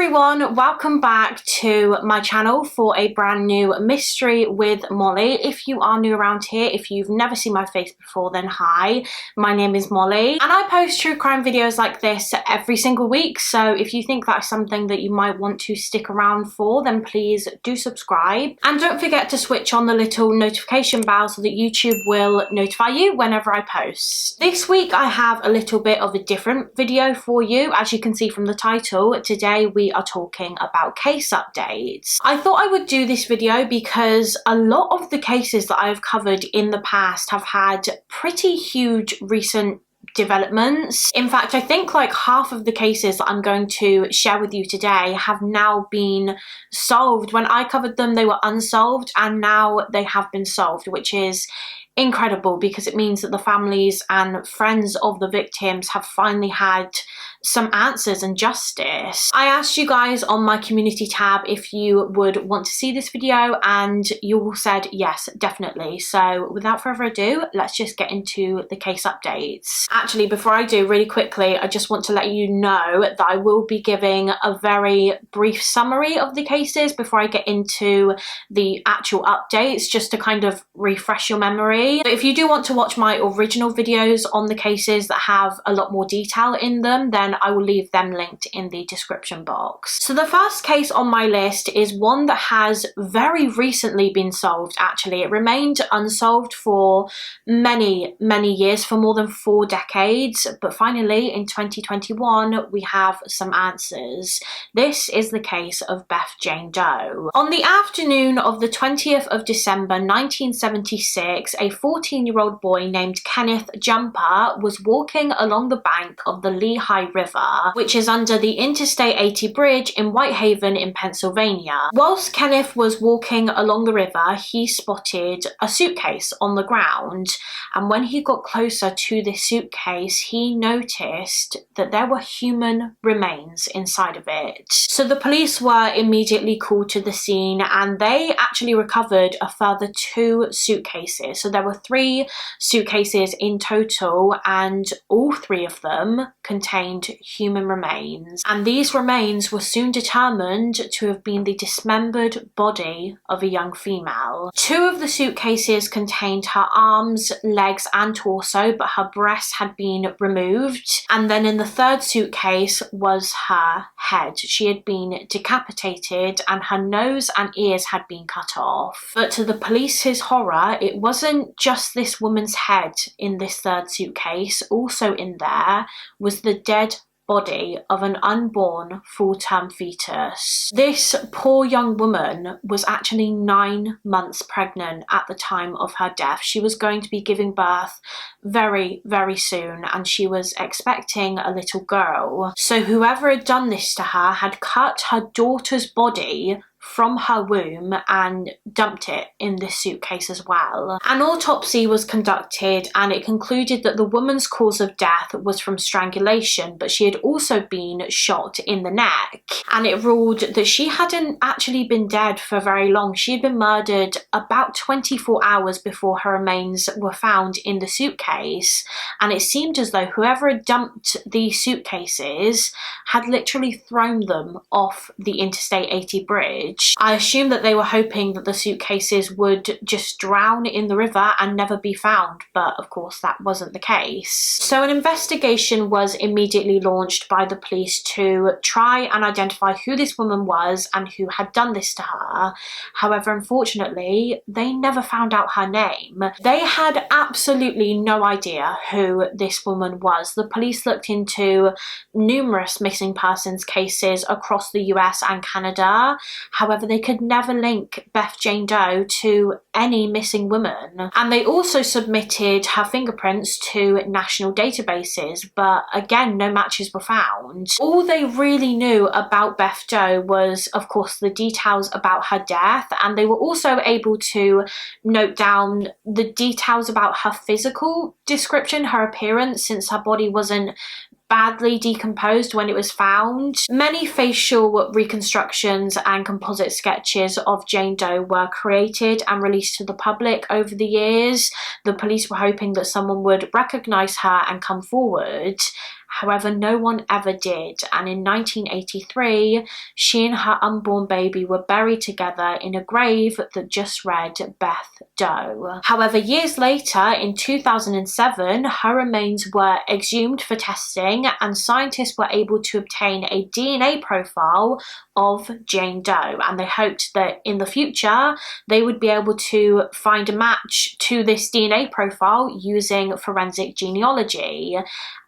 everyone, welcome back to my channel for a brand new mystery with Molly. If you are new around here, if you've never seen my face before, then hi, my name is Molly and I post true crime videos like this every single week. So if you think that's something that you might want to stick around for, then please do subscribe and don't forget to switch on the little notification bell so that YouTube will notify you whenever I post. This week I have a little bit of a different video for you. As you can see from the title, today we are talking about case updates. I thought I would do this video because a lot of the cases that I've covered in the past have had pretty huge recent developments. In fact, I think like half of the cases that I'm going to share with you today have now been solved. When I covered them, they were unsolved and now they have been solved, which is incredible because it means that the families and friends of the victims have finally had some answers and justice. I asked you guys on my community tab if you would want to see this video and you all said yes, definitely. So without further ado, let's just get into the case updates. Actually, before I do, really quickly, I just want to let you know that I will be giving a very brief summary of the cases before I get into the actual updates, just to kind of refresh your memory. But if you do want to watch my original videos on the cases that have a lot more detail in them, then I will leave them linked in the description box. So the first case on my list is one that has very recently been solved. Actually, it remained unsolved for many years, for more than 4 decades, but finally in 2021 we have some answers. This is the case of Beth Jane Doe. On the afternoon of the 20th of December 1976, a 14-year-old boy named Kenneth Jumper was walking along the bank of the Lehigh River, which is under the Interstate 80 bridge in Whitehaven in Pennsylvania. Whilst Kenneth was walking along the river, he spotted a suitcase on the ground, and when he got closer to this suitcase, he noticed that there were human remains inside of it. So the police were immediately called to the scene and they actually recovered a further 2 suitcases. So there were 3 suitcases in total and all 3 of them contained human remains. And these remains were soon determined to have been the dismembered body of a young female. 2 of the suitcases contained her arms, legs and torso, but her breasts had been removed. And then in the 3rd suitcase was her head. She had been decapitated and her nose and ears had been cut off. But to the police's horror, it wasn't just this woman's head in this 3rd suitcase. Also in there was the dead body of an unborn full-term fetus. This poor young woman was actually 9 months pregnant at the time of her death. She was going to be giving birth very soon and she was expecting a little girl. So whoever had done this to her had cut her daughter's body from her womb and dumped it in this suitcase as well. An autopsy was conducted and it concluded that the woman's cause of death was from strangulation, but she had also been shot in the neck, and it ruled that she hadn't actually been dead for very long. She had been murdered about 24 hours before her remains were found in the suitcase, and it seemed as though whoever had dumped these suitcases had literally thrown them off the Interstate 80 bridge. I assume that they were hoping that the suitcases would just drown in the river and never be found, but of course that wasn't the case. So an investigation was immediately launched by the police to try and identify who this woman was and who had done this to her. However, unfortunately, they never found out her name. They had absolutely no idea who this woman was. The police looked into numerous missing persons cases across the US and Canada. However, they could never link Beth Jane Doe to any missing woman. And they also submitted her fingerprints to national databases, but again, no matches were found. All they really knew about Beth Doe was, of course, the details about her death, and they were also able to note down the details about her physical description, her appearance, since her body wasn't badly decomposed when it was found. Many facial reconstructions and composite sketches of Jane Doe were created and released to the public over the years. The police were hoping that someone would recognise her and come forward. However, no one ever did, and in 1983, she and her unborn baby were buried together in a grave that just read Beth Doe. However, years later, in 2007, her remains were exhumed for testing, and scientists were able to obtain a DNA profile of Jane Doe, and they hoped that in the future they would be able to find a match to this DNA profile using forensic genealogy.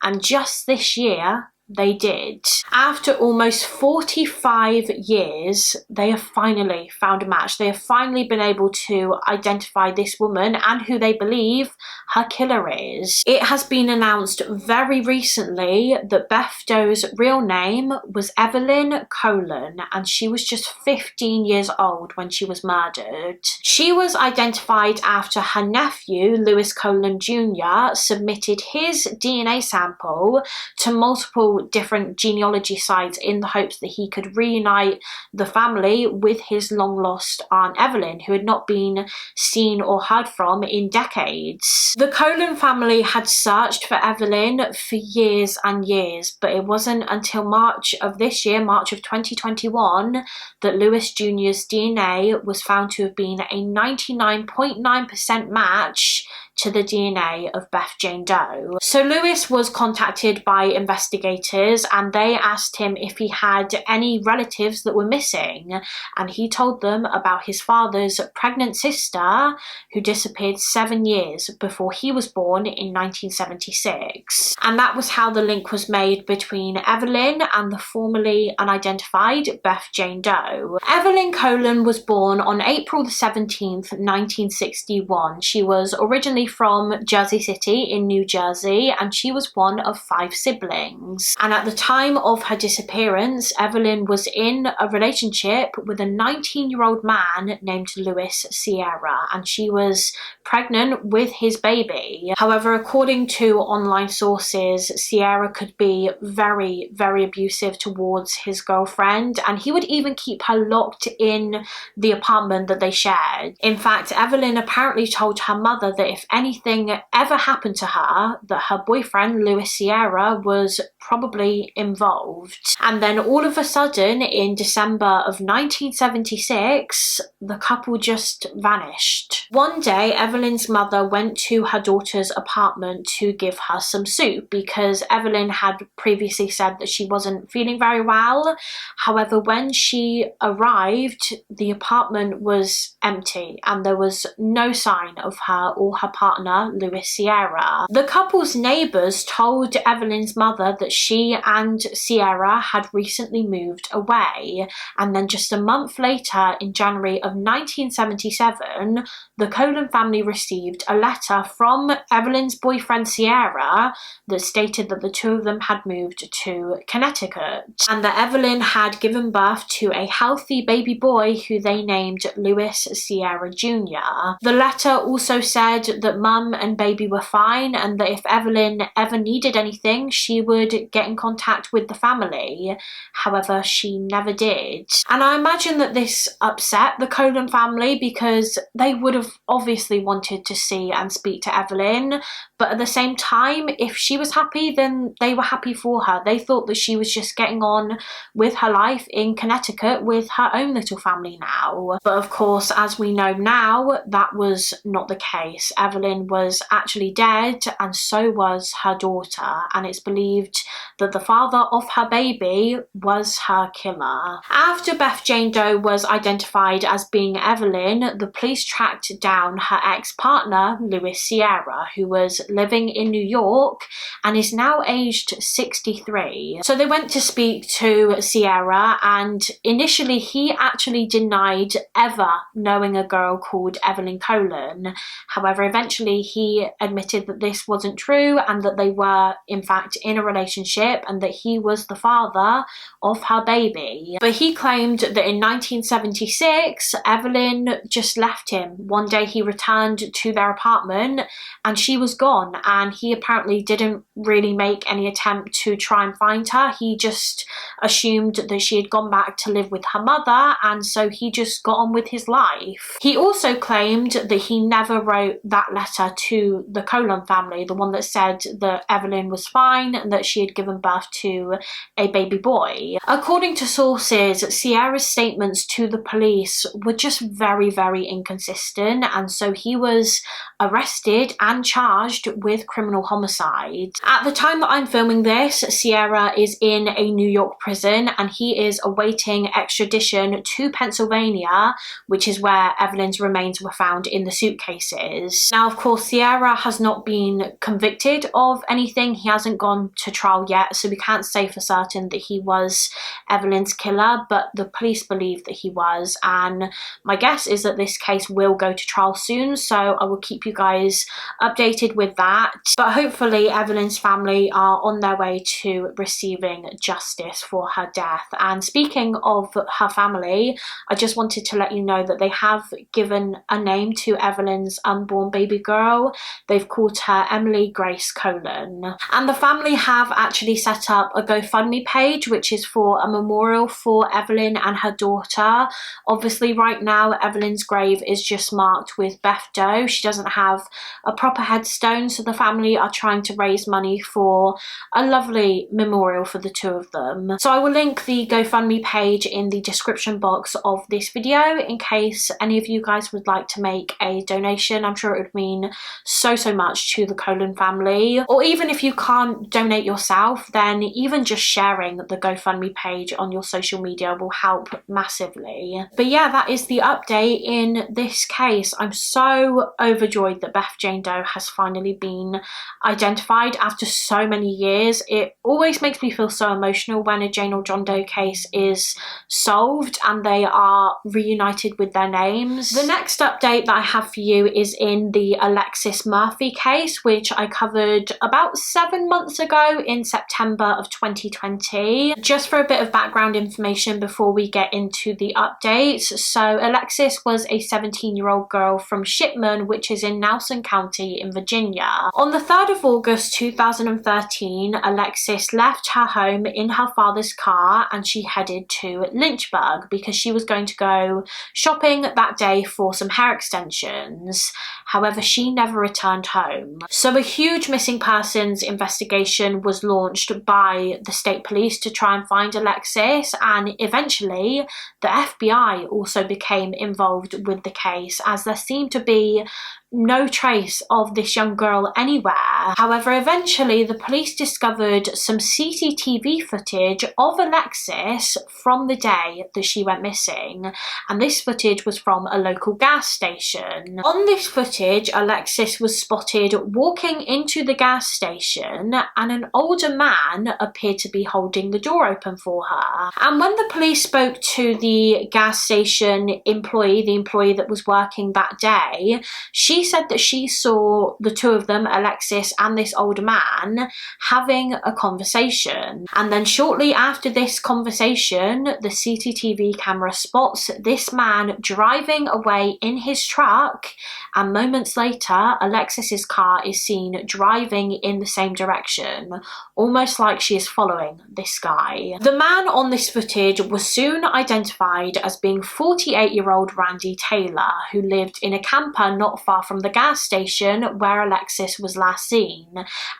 And just this year, they did. After almost 45 years, they have finally found a match. They have finally been able to identify this woman and who they believe her killer is. It has been announced very recently that Beth Doe's real name was Evelyn Colon, and she was just 15 years old when she was murdered. She was identified after her nephew, Lewis Colon Jr., submitted his DNA sample to multiple different genealogy sites in the hopes that he could reunite the family with his long-lost Aunt Evelyn, who had not been seen or heard from in decades. The Colon family had searched for Evelyn for years and years, but it wasn't until March of this year, March of 2021, that Lewis Jr.'s DNA was found to have been a 99.9% match to the DNA of Beth Jane Doe. So Lewis was contacted by investigators, and they asked him if he had any relatives that were missing, and he told them about his father's pregnant sister who disappeared 7 years before he was born in 1976. And that was how the link was made between Evelyn and the formerly unidentified Beth Jane Doe. Evelyn Colon was born on April the 17th, 1961. She was originally from Jersey City in New Jersey, and she was one of 5 siblings. And at the time of her disappearance, Evelyn was in a relationship with a 19-year-old man named Louis Sierra, and she was pregnant with his baby. However, according to online sources, Sierra could be very, very abusive towards his girlfriend, and he would even keep her locked in the apartment that they shared. In fact, Evelyn apparently told her mother that if anything ever happened to her, that her boyfriend, Louis Sierra, was probably involved. And then all of a sudden, in December of 1976, the couple just vanished. One day, Evelyn's mother went to her daughter's apartment to give her some soup because Evelyn had previously said that she wasn't feeling very well. However, when she arrived, the apartment was empty and there was no sign of her or her partner, Louis Sierra. The couple's neighbours told Evelyn's mother that she and Sierra had recently moved away, and then just a month later, in January of 1977, the Colon family received a letter from Evelyn's boyfriend Sierra that stated that the two of them had moved to Connecticut and that Evelyn had given birth to a healthy baby boy who they named Louis Sierra Jr. The letter also said that mum and baby were fine and that if Evelyn ever needed anything, she would get in contact with the family. However, she never did. And I imagine that this upset the Colon family because they would have obviously wanted to see and speak to Evelyn, but at the same time, if she was happy, then they were happy for her. They thought that she was just getting on with her life in Connecticut with her own little family now. But of course, as we know now, that was not the case. Evelyn was actually dead, and so was her daughter, and it's believed that the father of her baby was her killer. After Beth Jane Doe was identified as being Evelyn, the police tracked down her ex-partner, Louis Sierra, who was living in New York and is now aged 63. So they went to speak to Sierra, and initially he actually denied ever knowing a girl called Evelyn Colon. However, eventually he admitted that this wasn't true and that they were in fact in a relationship and that he was the father of her baby. But he claimed that in 1976 Evelyn just left him. One day he returned to their apartment and she was gone, and he apparently didn't really make any attempt to try and find her. He just assumed that she had gone back to live with her mother, and so he just got on with his life. He also claimed that he never wrote that letter to the Colon family, the one that said that Evelyn was fine and that she had given birth to a baby boy. According to sources, Sierra's statements to the police were just very, very inconsistent, and so he was arrested and charged with criminal homicide. At the time that I'm filming this, Sierra is in a New York prison and he is awaiting extradition to Pennsylvania, which is where Evelyn's remains were found in the suitcases. Now, of course, Sierra has not been convicted of anything. He hasn't gone to trial yet, so we can't say for certain that he was Evelyn's killer, but the police believe that he was, and my guess is that this case will go to trial soon, so I will keep you guys updated with that. But hopefully Evelyn's family are on their way to receiving justice for her death. And speaking of her family, I just wanted to let you know that they have given a name to Evelyn's unborn baby girl. They've called her Emily Grace Colon, and the family have actually set up a GoFundMe page which is for a memorial for Evelyn and her daughter. Obviously right now Evelyn's grave is just marked with Beth Doe. She doesn't have a proper headstone, so the family are trying to raise money for a lovely memorial for the two of them. So I will link the GoFundMe page in the description box of this video in case any of you guys would like to make a donation. I'm sure it would mean so much to the Colon family. Or even if you can't donate yourself, then even just sharing the GoFundMe page on your social media will help massively. But yeah, that is the update in this case. I'm so overjoyed that Beth Jane Doe has finally been identified after so many years. It always makes me feel so emotional when a Jane or John Doe case is solved and they are reunited with their names. The next update that I have for you is in the Alexis Murphy case, which I covered about 7 months ago in September of 2020. Just for a bit of background information before we get into the updates. So Alexis was a 17-year-old girl from Shipman, which is in Nelson County in Virginia. On the 3rd of August 2013, Alexis left her home in her father's car and she headed to Lynchburg because she was going to go shopping that day for some hair extensions. However, she never returned home. So a huge missing persons investigation was launched by the state police to try and find Alexis, and eventually the FBI also became involved with the case as there seemed to be no trace of this young girl anywhere. However, eventually the police discovered some CCTV footage of Alexis from the day that she went missing, and this footage was from a local gas station. On this footage, Alexis was spotted walking into the gas station and an older man appeared to be holding the door open for her. And when the police spoke to the gas station employee, the employee that was working that day, she said that she saw the two of them, Alexis and this older man, having a conversation. And then shortly after this conversation, the CCTV camera spots this man driving away in his truck, and moments later, Alexis's car is seen driving in the same direction, almost like she is following this guy. The man on this footage was soon identified as being 48-year-old Randy Taylor, who lived in a camper not far from the gas station where Alexis was last seen,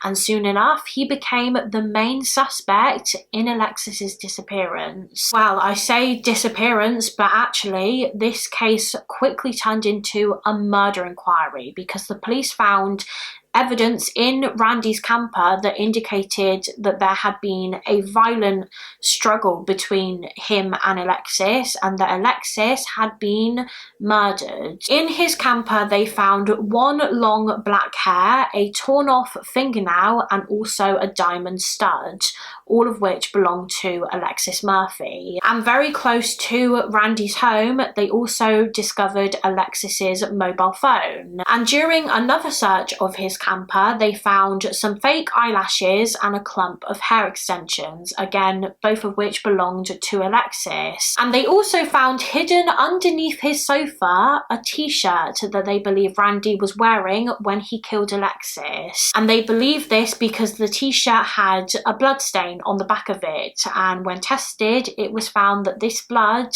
and soon enough he became the main suspect in Alexis's disappearance. Well, I say disappearance, but actually this case quickly turned into a murder inquiry because the police found evidence in Randy's camper that indicated that there had been a violent struggle between him and Alexis, and that Alexis had been murdered. In his camper they found one long black hair, a torn off fingernail, and also a diamond stud, all of which belonged to Alexis Murphy. And very close to Randy's home they also discovered Alexis's mobile phone, and during another search of his camper, they found some fake eyelashes and a clump of hair extensions, again, both of which belonged to Alexis. And they also found hidden underneath his sofa a t-shirt that they believe Randy was wearing when he killed Alexis. And they believe this because the t-shirt had a blood stain on the back of it, and when tested, it was found that this blood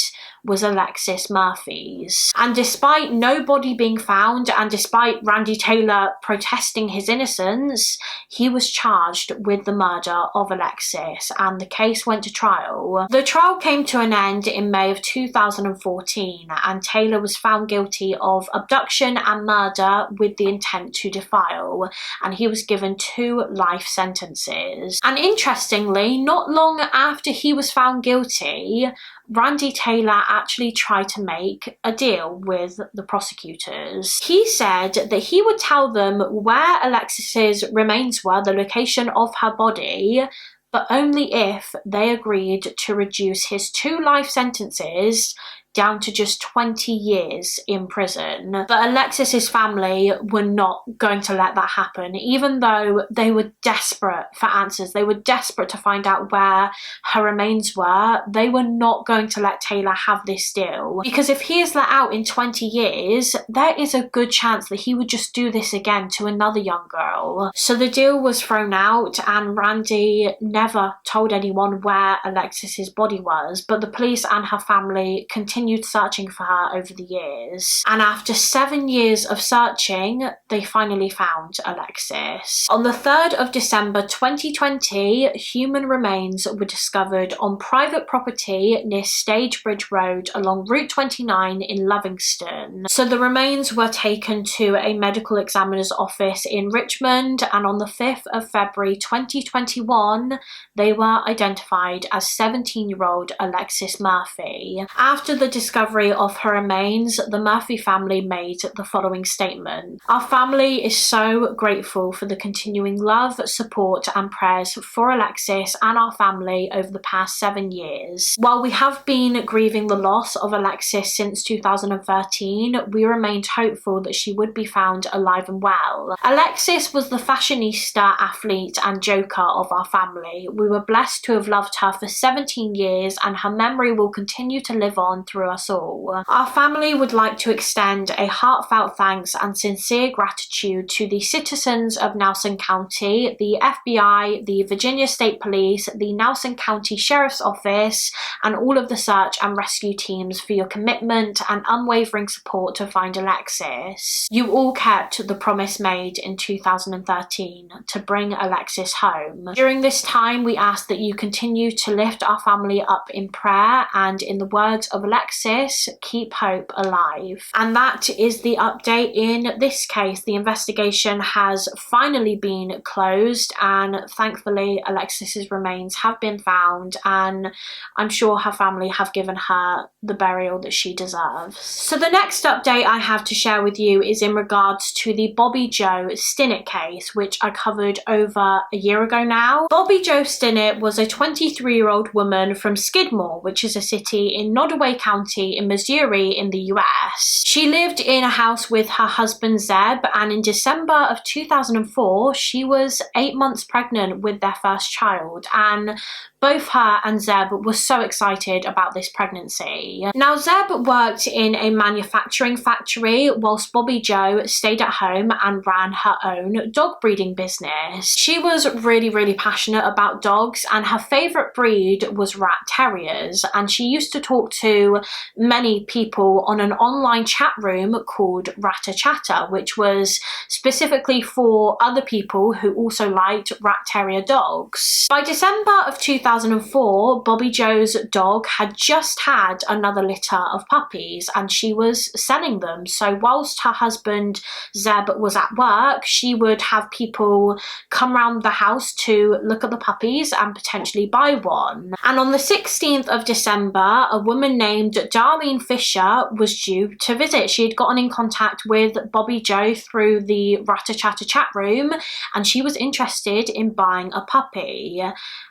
was Alexis Murphy's. And despite no body being found, and despite Randy Taylor protesting his innocence, he was charged with the murder of Alexis, and the case went to trial. The trial came to an end in May of 2014, and Taylor was found guilty of abduction and murder with the intent to defile, and he was given 2 life sentences. And interestingly, not long after he was found guilty, Randy Taylor actually tried to make a deal with the prosecutors. He said that he would tell them where Alexis's remains were, the location of her body, but only if they agreed to reduce his 2 life sentences down to just 20 years in prison. But Alexis's family were not going to let that happen, even though they were desperate for answers. They were desperate to find out where her remains were. They were not going to let Taylor have this deal, because if he is let out in 20 years, there is a good chance that he would just do this again to another young girl. So the deal was thrown out, and Randy never told anyone where Alexis's body was, but the police and her family continued searching for her over the years. And after 7 years of searching, they finally found Alexis. On the 3rd of December 2020, human remains were discovered on private property near Stagebridge Road along Route 29 in Livingston. So the remains were taken to a medical examiner's office in Richmond, and on the 5th of February 2021, they were identified as 17-year-old Alexis Murphy. After the discovery of her remains, the Murphy family made the following statement: "Our family is so grateful for the continuing love, support and prayers for Alexis and our family over the past 7 years. While we have been grieving the loss of Alexis since 2013, we remained hopeful that she would be found alive and well. Alexis was the fashionista, athlete and joker of our family. We were blessed to have loved her for 17 years, and her memory will continue to live on through us all. Our family would like to extend a heartfelt thanks and sincere gratitude to the citizens of Nelson County, the FBI, the Virginia State Police, the Nelson County Sheriff's Office, and all of the search and rescue teams for your commitment and unwavering support to find Alexis. You all kept the promise made in 2013 to bring Alexis home. During this time, we ask that you continue to lift our family up in prayer, and in the words of Alexis, keep hope alive." And that is the update in this case. The investigation has finally been closed, and thankfully Alexis's remains have been found, and I'm sure her family have given her the burial that she deserves. So the next update I have to share with you is in regards to the Jo Stinnett case, which I covered over a year ago now. Jo Stinnett was a 23-year-old woman from Skidmore, which is a city in Nottoway County in Missouri in the US. She lived in a house with her husband Zeb, and in December of 2004, she was 8 months pregnant with their first child, and both her and Zeb were so excited about this pregnancy. Now, Zeb worked in a manufacturing factory whilst Jo stayed at home and ran her own dog breeding business. She was really passionate about dogs, and her favourite breed was rat terriers, and she used to talk to many people on an online chat room called Ratter Chatter, which was specifically for other people who also liked rat terrier dogs. By December of 2004, Jo's dog had just had another litter of puppies, and she was selling them. So whilst her husband Zeb was at work, she would have people come round the house to look at the puppies and potentially buy one. And on the 16th of December, a woman named Darlene Fisher was due to visit. She had gotten in contact with Jo through the Ratter Chatter chat room, and she was interested in buying a puppy.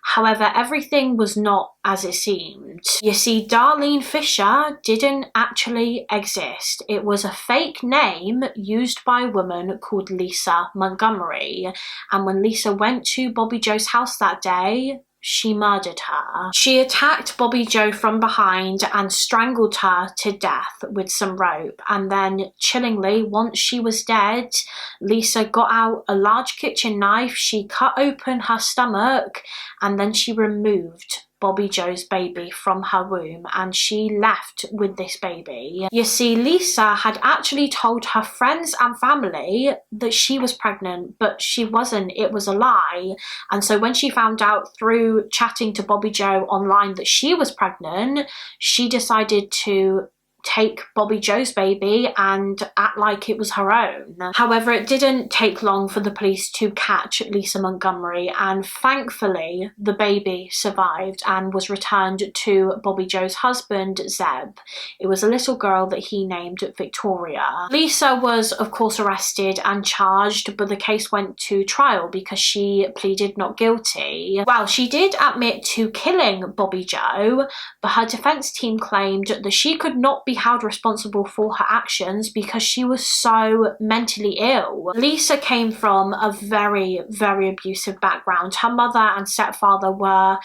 However, everything was not as it seemed. You see, Darlene Fisher didn't actually exist. It was a fake name used by a woman called Lisa Montgomery. And when Lisa went to Bobby Joe's house that day, she murdered her. She attacked Bobby Joe from behind and strangled her to death with some rope. And then, chillingly, once she was dead, Lisa got out a large kitchen knife, she cut open her stomach, and then she removed Bobby Joe's baby from her womb, and she left with this baby. You see, Lisa had actually told her friends and family that she was pregnant, but she wasn't. It was a lie. And so when she found out through chatting to Bobby Joe online that she was pregnant, she decided to take Bobby Joe's baby and act like it was her own. However, it didn't take long for the police to catch Lisa Montgomery, and thankfully the baby survived and was returned to Bobby Joe's husband, Zeb. It was a little girl that he named Victoria. Lisa was of course arrested and charged, but the case went to trial because she pleaded not guilty. Well, she did admit to killing Bobby Joe, but her defense team claimed that she could not be held responsible for her actions because she was so mentally ill. Lisa came from a very, very abusive background. Her mother and stepfather were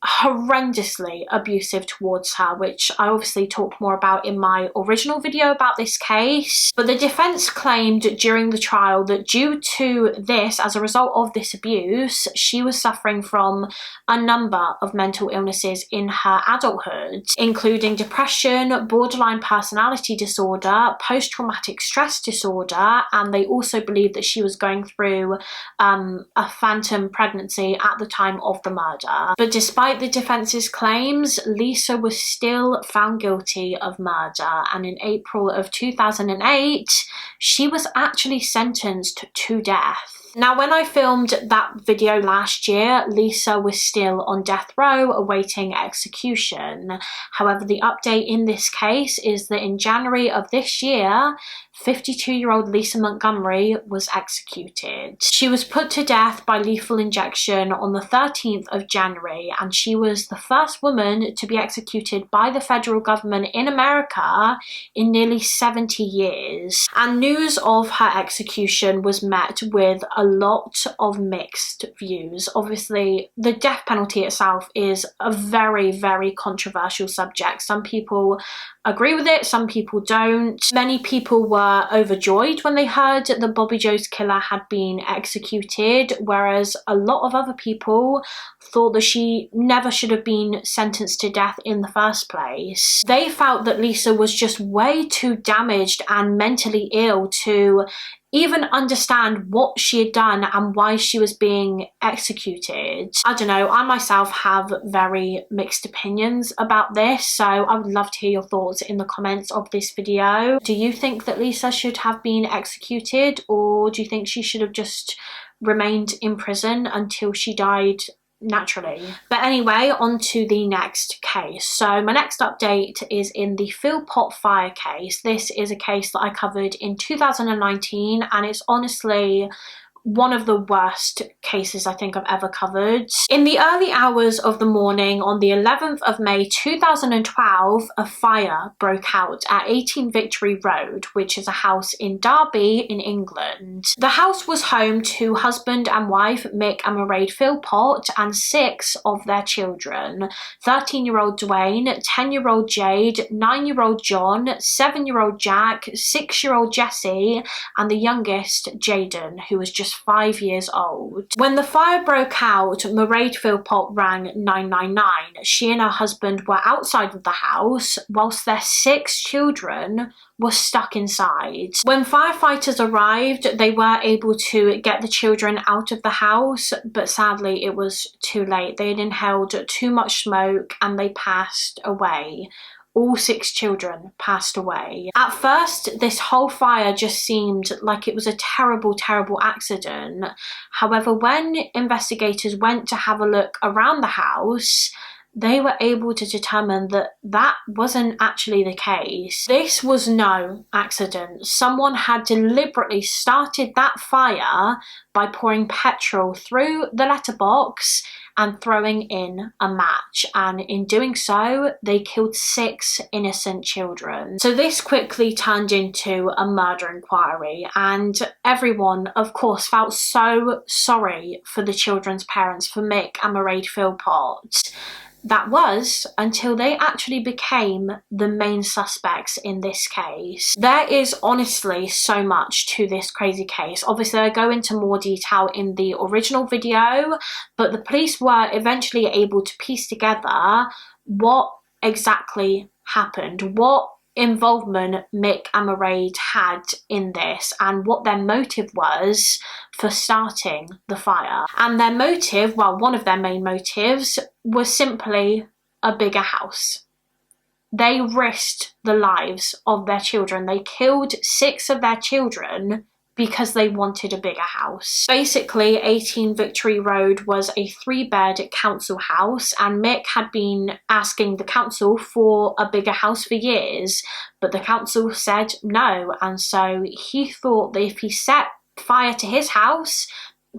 horrendously abusive towards her, which I obviously talked more about in my original video about this case. But the defense claimed during the trial that due to this, as a result of this abuse, she was suffering from a number of mental illnesses in her adulthood, including depression, borderline personality disorder, post-traumatic stress disorder, and they also believed that she was going through a phantom pregnancy at the time of the murder. But despite the defense's claims, Lisa was still found guilty of murder, and in April of 2008, she was actually sentenced to death. Now, when I filmed that video last year, Lisa was still on death row awaiting execution. However, the update in this case is that in January of this year, 52-year-old Lisa Montgomery was executed. She was put to death by lethal injection on the 13th of January, and she was the first woman to be executed by the federal government in America in nearly 70 years. And news of her execution was met with a lot of mixed views. Obviously, the death penalty itself is a very, very controversial subject. Some people agree with it, some people don't. Many people were overjoyed when they heard that Bobby Joe's killer had been executed, whereas a lot of other people thought that she never should have been sentenced to death in the first place. They felt that Lisa was just way too damaged and mentally ill to even understand what she had done and why she was being executed. I don't know, I myself have very mixed opinions about this, so I would love to hear your thoughts in the comments of this video. Do you think that Lisa should have been executed, or do you think she should have just remained in prison until she died naturally? But anyway, on to the next case. So my next update is in the Philpott fire case. This is a case that I covered in 2019, and it's honestly one of the worst cases I think I've ever covered. In the early hours of the morning on the 11th of May 2012, a fire broke out at 18 Victory Road, which is a house in Derby in England. The house was home to husband and wife Mick and Mairead Philpott and 6 of their children: 13-year-old Dwayne, 10-year-old Jade, 9-year-old John, 7-year-old Jack, 6-year-old Jesse, and the youngest Jaden, who was just 5 years old. When the fire broke out, Mairead Philpott rang 999. She and her husband were outside of the house, whilst their 6 children were stuck inside. When firefighters arrived, they were able to get the children out of the house, but sadly it was too late. They had inhaled too much smoke and they passed away. All 6 children passed away. At first, this whole fire just seemed like it was a terrible, terrible accident. However, when investigators went to have a look around the house, they were able to determine that that wasn't actually the case. This was no accident. Someone had deliberately started that fire by pouring petrol through the letterbox and throwing in a match, and in doing so they killed 6 innocent children. So this quickly turned into a murder inquiry, and everyone of course felt so sorry for the children's parents, for Mick and Mairead Philpott. That was until they actually became the main suspects in this case. There is honestly so much to this crazy case. Obviously I go into more detail in the original video, but the police were eventually able to piece together what exactly happened, what involvement Mick and Mairead had in this, and what their motive was for starting the fire. And their motive, well, one of their main motives was simply a bigger house. They risked the lives of their children. They killed 6 of their children because they wanted a bigger house. Basically, 18 Victory Road was a 3-bed council house, and Mick had been asking the council for a bigger house for years, but the council said no, and so he thought that if he set fire to his house,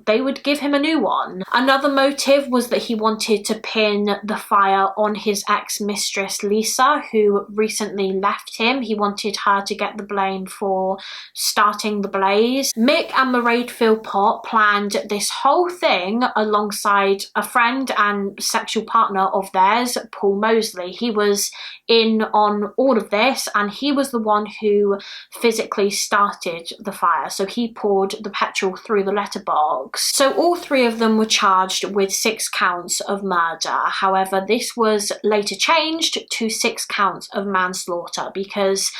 they would give him a new one. Another motive was that he wanted to pin the fire on his ex-mistress Lisa, who recently left him. He wanted her to get the blame for starting the blaze. Mick and Mairead Philpott planned this whole thing alongside a friend and sexual partner of theirs, Paul Mosley. He was in on all of this, and he was the one who physically started the fire. So he poured the petrol through the letterbox. So all 3 of them were charged with 6 counts of murder. However, this was later changed to 6 counts of manslaughter, because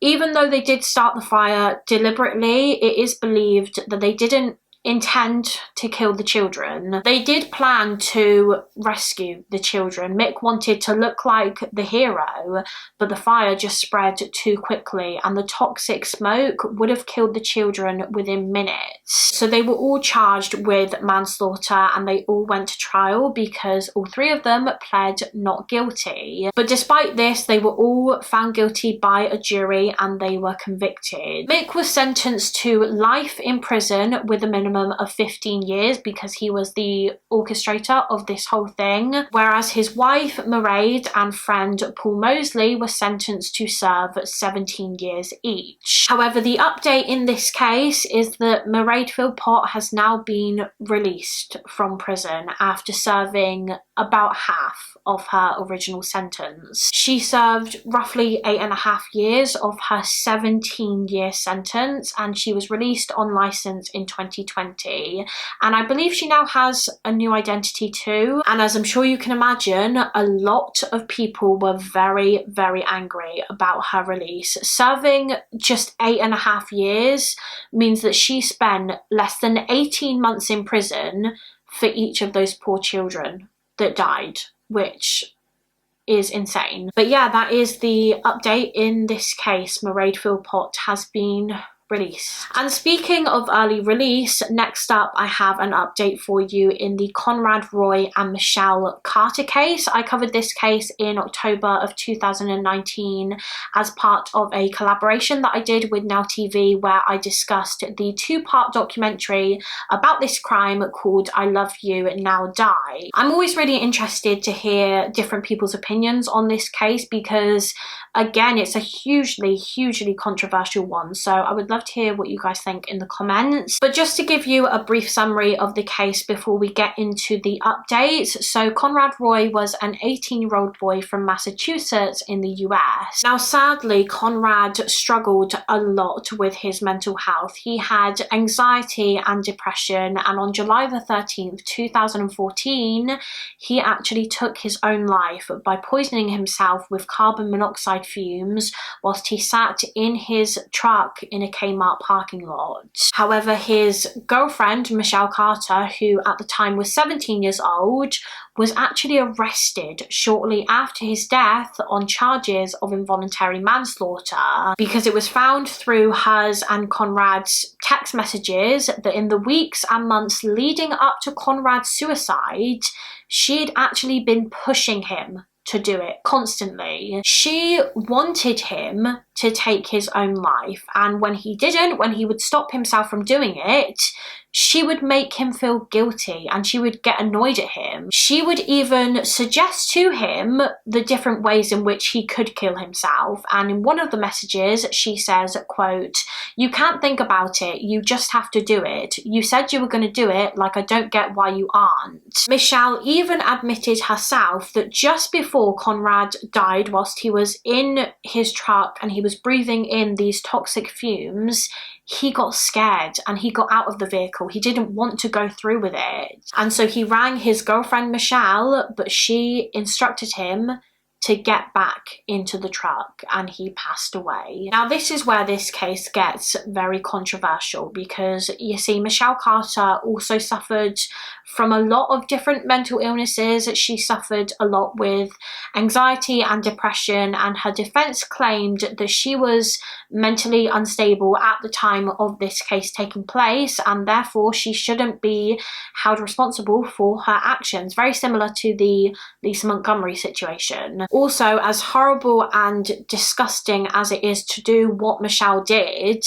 even though they did start the fire deliberately, it is believed that they didn't intend to kill the children. They did plan to rescue the children. Mick wanted to look like the hero, but the fire just spread too quickly, and the toxic smoke would have killed the children within minutes. So they were all charged with manslaughter, and they all went to trial because all 3 of them pled not guilty. But despite this, they were all found guilty by a jury and they were convicted. Mick was sentenced to life in prison with a minimum of 15 years because he was the orchestrator of this whole thing, whereas his wife Mairead and friend Paul Mosley were sentenced to serve 17 years each. However, the update in this case is that Mairead Philpott has now been released from prison after serving about half of her original sentence. She served roughly 8.5 years of her 17-year sentence, and she was released on licence in 2020. And I believe she now has a new identity too. And as I'm sure you can imagine, a lot of people were very, very angry about her release. Serving just 8.5 years means that she spent less than 18 months in prison for each of those poor children that died, which is insane. But yeah, that is the update in this case. Mairead Philpott has been released. And speaking of early release, next up I have an update for you in the Conrad Roy and Michelle Carter case. I covered this case in October of 2019 as part of a collaboration that I did with Now TV, where I discussed the 2-part documentary about this crime called I Love You Now Die. I'm always really interested to hear different people's opinions on this case because, again, it's a hugely controversial one, so I would love to hear what you guys think in the comments. But just to give you a brief summary of the case before we get into the updates. So Conrad Roy was an 18-year-old boy from Massachusetts in the US. Now sadly, Conrad struggled a lot with his mental health. He had anxiety and depression, and on July the 13th, 2014, he actually took his own life by poisoning himself with carbon monoxide fumes whilst he sat in his truck in a Kmart parking lot. However, his girlfriend, Michelle Carter, who at the time was 17 years old, was actually arrested shortly after his death on charges of involuntary manslaughter, because it was found through hers and Conrad's text messages that in the weeks and months leading up to Conrad's suicide, she had actually been pushing him to do it constantly. She wanted him to take his own life, and when he didn't, when he would stop himself from doing it, she would make him feel guilty and she would get annoyed at him. She would even suggest to him the different ways in which he could kill himself, and in one of the messages she says, quote, "You can't think about it, you just have to do it. You said you were going to do it, like I don't get why you aren't." Michelle even admitted herself that just before Conrad died, whilst he was in his truck and he was breathing in these toxic fumes, he got scared and he got out of the vehicle. He didn't want to go through with it. And so he rang his girlfriend Michelle, but she instructed him to get back into the truck, and he passed away. Now, this is where this case gets very controversial, because you see, Michelle Carter also suffered from a lot of different mental illnesses. She suffered a lot with anxiety and depression, and her defense claimed that she was mentally unstable at the time of this case taking place, and therefore she shouldn't be held responsible for her actions, very similar to the Lisa Montgomery situation. Also, as horrible and disgusting as it is to do what Michelle did,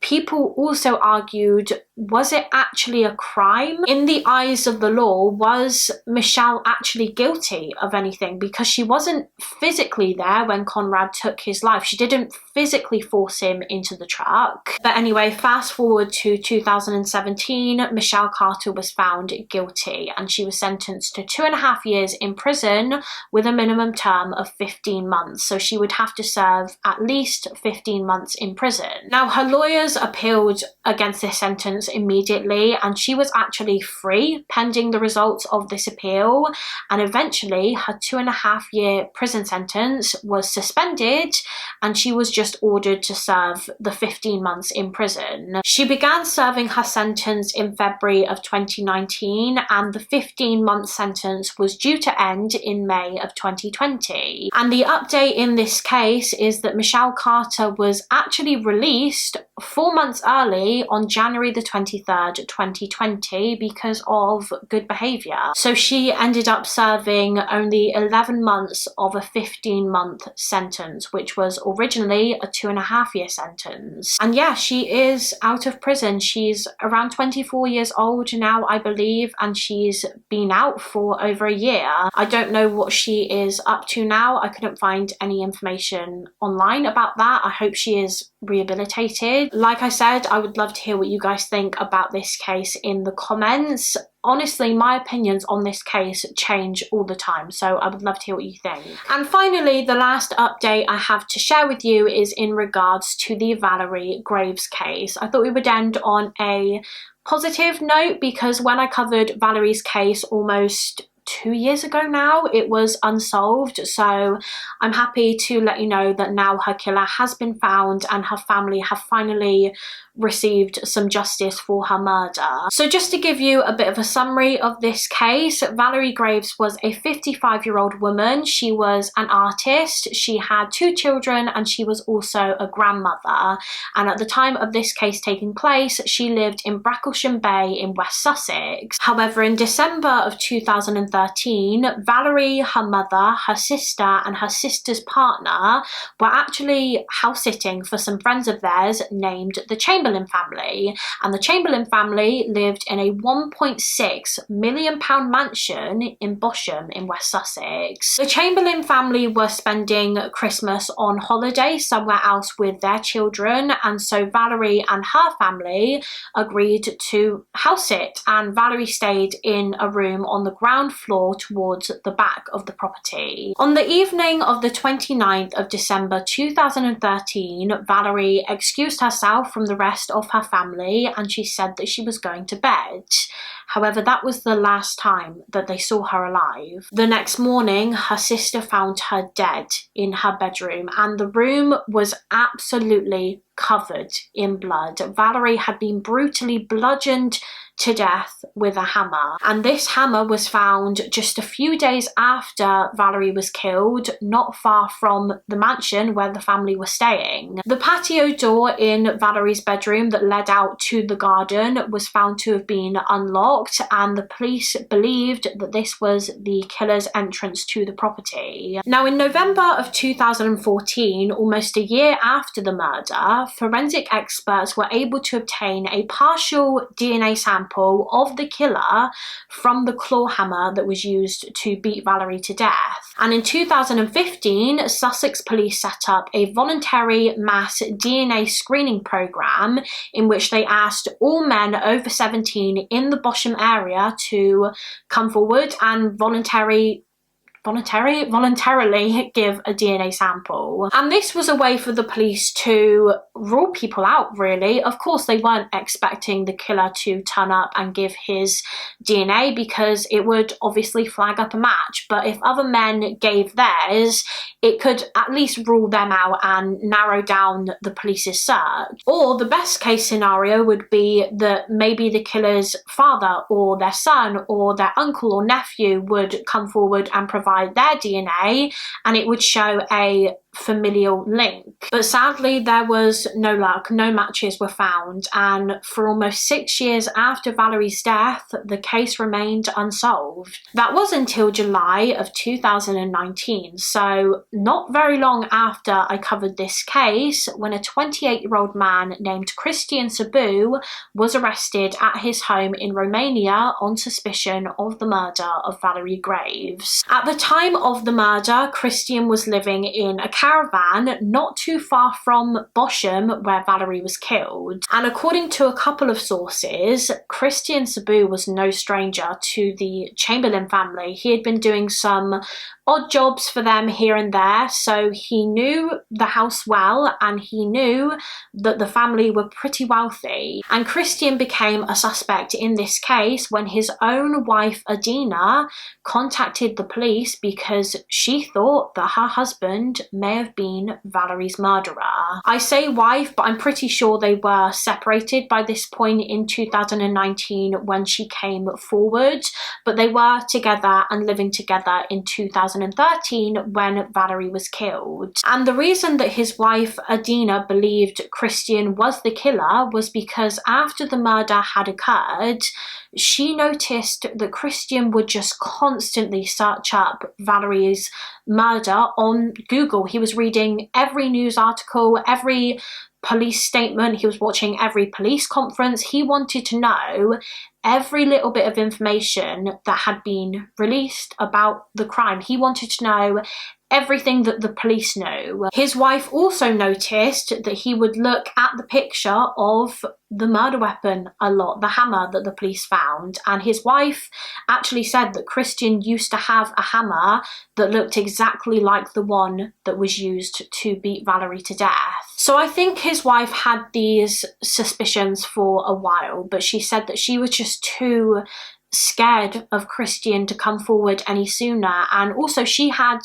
people also argued, was it actually a crime? In the eyes of the law, was Michelle actually guilty of anything? Because she wasn't physically there when Conrad took his life. She didn't physically force him into the truck. But anyway, fast forward to 2017, Michelle Carter was found guilty, and she was sentenced to 2.5 years in prison with a minimum term of 15 months. So she would have to serve at least 15 months in prison. Now, her lawyers appealed against this sentence immediately, and she was actually free pending the results of this appeal, and eventually her 2.5-year prison sentence was suspended and she was just ordered to serve the 15 months in prison. She began serving her sentence in February of 2019, and the 15-month sentence was due to end in May of 2020. And the update in this case is that Michelle Carter was actually released 4 months early on January the 23rd, 2020, because of good behaviour. So she ended up serving only 11 months of a 15-month sentence, which was originally a 2.5-year sentence. And yeah, she is out of prison. She's around 24 years old now, I believe, and she's been out for over a year. I don't know what she is up to now. I couldn't find any information online about that. I hope she is rehabilitated. Like I said, I would love to hear what you guys think about this case in the comments. Honestly, my opinions on this case change all the time, so I would love to hear what you think. And finally, the last update I have to share with you is in regards to the Valerie Graves case. I thought we would end on a positive note, because when I covered Valerie's case almost 2 years ago now, it was unsolved. So I'm happy to let you know that now her killer has been found and her family have finally received some justice for her murder. So just to give you a bit of a summary of this case, Valerie Graves was a 55-year-old woman. She was an artist, she had 2 children, and she was also a grandmother. And at the time of this case taking place, she lived in Bracklesham Bay in West Sussex. However, in December of 2013, Valerie, her mother, her sister, and her sister's partner were actually house-sitting for some friends of theirs named the Chamberlain family, and the Chamberlain family lived in a £1.6 million mansion in Bosham in West Sussex. The Chamberlain family were spending Christmas on holiday somewhere else with their children, and so Valerie and her family agreed to house sit, and Valerie stayed in a room on the ground floor towards the back of the property. On the evening of the 29th of December 2013, Valerie excused herself from the rest of her family and she said that she was going to bed. However, that was the last time that they saw her alive. The next morning, her sister found her dead in her bedroom, and the room was absolutely covered in blood. Valerie had been brutally bludgeoned to death with a hammer, and this hammer was found just a few days after Valerie was killed, not far from the mansion where the family was staying. The patio door in Valerie's bedroom that led out to the garden was found to have been unlocked, and the police believed that this was the killer's entrance to the property. Now, in November of 2014, almost a year after the murder, forensic experts were able to obtain a partial DNA sample of the killer from the claw hammer that was used to beat Valerie to death. And in 2015, Sussex police set up a voluntary mass DNA screening program in which they asked all men over 17 in the Bosham area to come forward and voluntarily give a DNA sample. And this was a way for the police to rule people out, really. Of course, they weren't expecting the killer to turn up and give his DNA because it would obviously flag up a match. But if other men gave theirs, it could at least rule them out and narrow down the police's search. Or the best case scenario would be that maybe the killer's father or their son or their uncle or nephew would come forward and provide their DNA, and it would show a familial link. But sadly, there was no luck. No matches were found, and for almost 6 years after Valerie's death, the case remained unsolved. That was until July of 2019, so not very long after I covered this case, when a 28-year-old man named Cristian Sabu was arrested at his home in Romania on suspicion of the murder of Valerie Graves. At the time of the murder, Cristian was living in a caravan not too far from Bosham, where Valerie was killed. And according to a couple of sources, Cristian Sabu was no stranger to the Chamberlain family. He had been doing some odd jobs for them here and there, so he knew the house well, and he knew that the family were pretty wealthy. And Cristian became a suspect in this case when his own wife Adina contacted the police because she thought that her husband may have been Valerie's murderer. I say wife, but I'm pretty sure they were separated by this point in 2019 when she came forward, but they were together and living together in 2013 when Valerie was killed. And the reason that his wife Adina believed Cristian was the killer was because after the murder had occurred, she noticed that Cristian would just constantly search up Valerie's murder on Google. He was reading every news article, every police statement, he was watching every police conference. He wanted to know every little bit of information that had been released about the crime. He wanted to know everything that the police knew. His wife also noticed that he would look at the picture of the murder weapon a lot, the hammer that the police found, and his wife actually said that Cristian used to have a hammer that looked exactly like the one that was used to beat Valerie to death. So I think his wife had these suspicions for a while, but she said that she was just too scared of Cristian to come forward any sooner. And also she had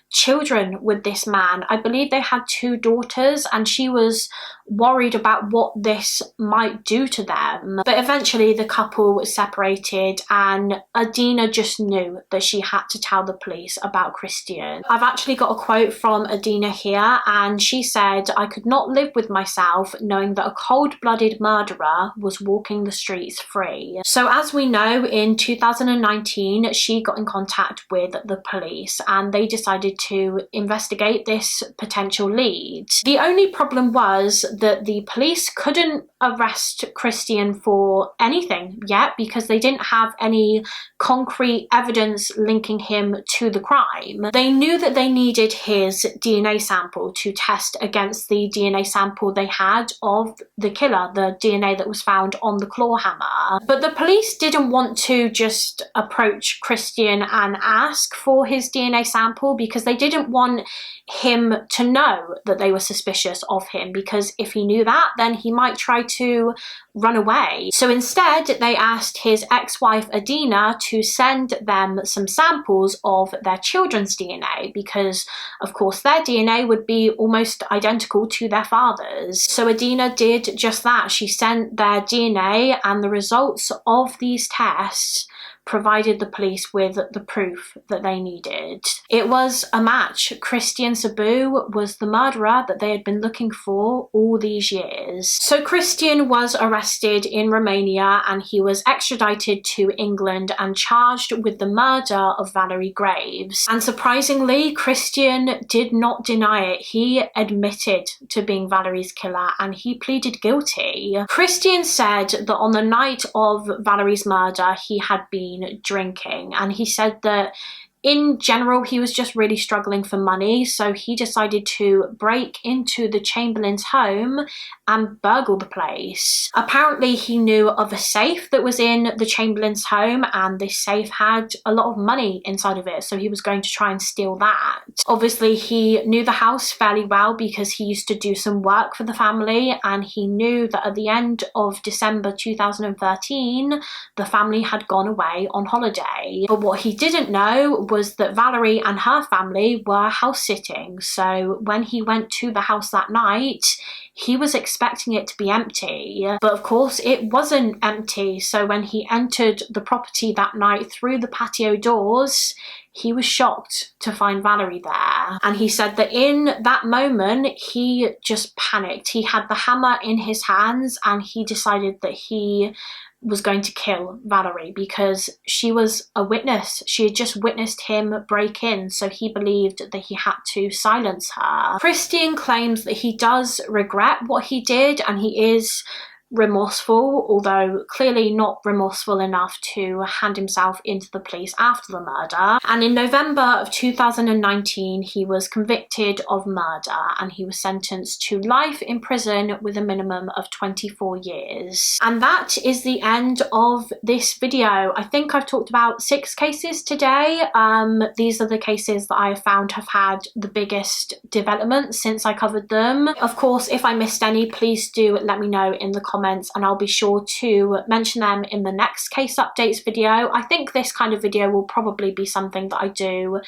children with this man. I believe they had 2 daughters, and she was worried about what this might do to them. But eventually the couple was separated, and Adina just knew that she had to tell the police about Cristian. I've actually got a quote from Adina here, and she said, "I could not live with myself knowing that a cold-blooded murderer was walking the streets free." So as we know, in 2019 she got in contact with the police, and they decided to investigate this potential lead. The only problem was that the police couldn't arrest Cristian for anything yet because they didn't have any concrete evidence linking him to the crime. They knew that they needed his DNA sample to test against the DNA sample they had of the killer, the DNA that was found on the claw hammer. But the police didn't want to just approach Cristian and ask for his DNA sample because they didn't want him to know that they were suspicious of him, because if he knew that, then he might try to run away. So instead, they asked his ex-wife Adina to send them some samples of their children's DNA, because of course their DNA would be almost identical to their father's. So Adina did just that. She sent their DNA, and the results of these tests provided the police with the proof that they needed. It was a match. Christian Sabu was the murderer that they had been looking for all these years. So Christian was arrested in Romania, and he was extradited to England and charged with the murder of Valerie Graves. And surprisingly, Christian did not deny it. He admitted to being Valerie's killer, and he pleaded guilty. Christian said that on the night of Valerie's murder, he had been drinking, and he said that in general he was just really struggling for money, so he decided to break into the Chamberlain's home and burgle the place. Apparently he knew of a safe that was in the Chamberlain's home, and this safe had a lot of money inside of it, so he was going to try and steal that. Obviously he knew the house fairly well because he used to do some work for the family, and he knew that at the end of December 2013 the family had gone away on holiday. But what he didn't know was that Valerie and her family were house sitting, so when he went to the house that night, he was expecting it to be empty. But of course it wasn't empty, so when he entered the property that night through the patio doors, he was shocked to find Valerie there. And he said that in that moment he just panicked. He had the hammer in his hands, and he decided that he was going to kill Valerie because she was a witness. She had just witnessed him break in, so he believed that he had to silence her. Christian claims that he does regret what he did, and he is remorseful, although clearly not remorseful enough to hand himself into the police after the murder. And in November of 2019 he was convicted of murder, and he was sentenced to life in prison with a minimum of 24 years. And that is the end of this video. I think I've talked about 6 cases today. These are the cases that I have found have had the biggest development since I covered them. Of course, if I missed any, please do let me know in the comments, and I'll be sure to mention them in the next case updates video. I think this kind of video will probably be something that I do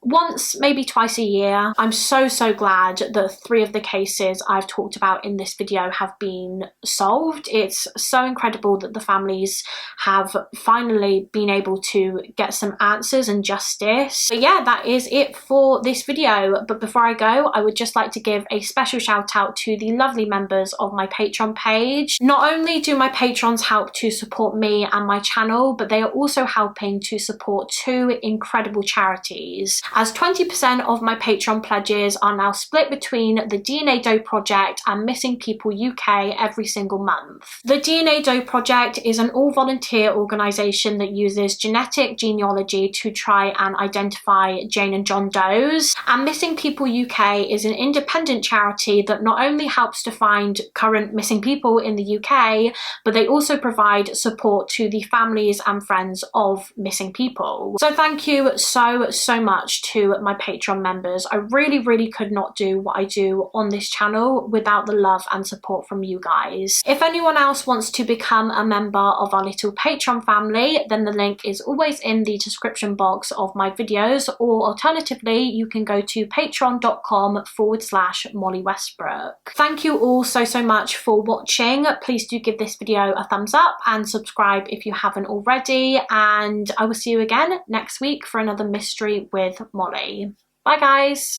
once, maybe twice a year. I'm so glad that 3 of the cases I've talked about in this video have been solved. It's so incredible that the families have finally been able to get some answers and justice. But yeah, that is it for this video. But before I go, I would just like to give a special shout out to the lovely members of my Patreon page. Not only do my patrons help to support me and my channel, but they are also helping to support 2 incredible charities, as 20% of my Patreon pledges are now split between the DNA Doe Project and Missing People UK every single month. The DNA Doe Project is an all-volunteer organisation that uses genetic genealogy to try and identify Jane and John Does, and Missing People UK is an independent charity that not only helps to find current missing people in the UK, but they also provide support to the families and friends of missing people. So thank you so much to my Patreon members. I really could not do what I do on this channel without the love and support from you guys. If anyone else wants to become a member of our little Patreon family, then the link is always in the description box of my videos, or alternatively you can go to patreon.com/mollie.westbrook. Thank you all so much for watching. Please do give this video a thumbs up and subscribe if you haven't already, and I will see you again next week for another mystery with Mollie. Bye guys!